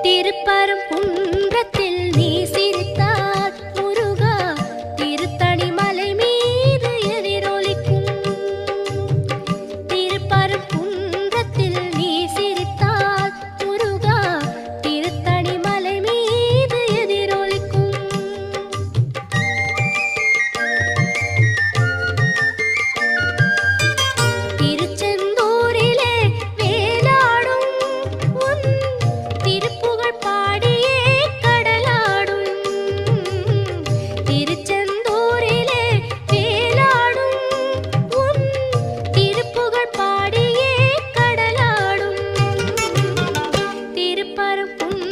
திருப்பரங்குன்றத்தில் நீ சிரித்தால் முருகா திருத்தணி மலை மீது எதிரொலிக்கும். திருப்பரங்குன்றத்தில் நீ சிரித்தால் முருகா திருத்தணி மலை மீது எதிரொலிக்கும். திருச்செந்தூரிலே வேலாடும் உன் திருப்புகழ் பாடியே கடலாடும். திருச்செந்தூரிலே வேலாடும் உன் திருப்புகழ் பாடியே கடலாடும். திருப்பரங்குன்றத்தில்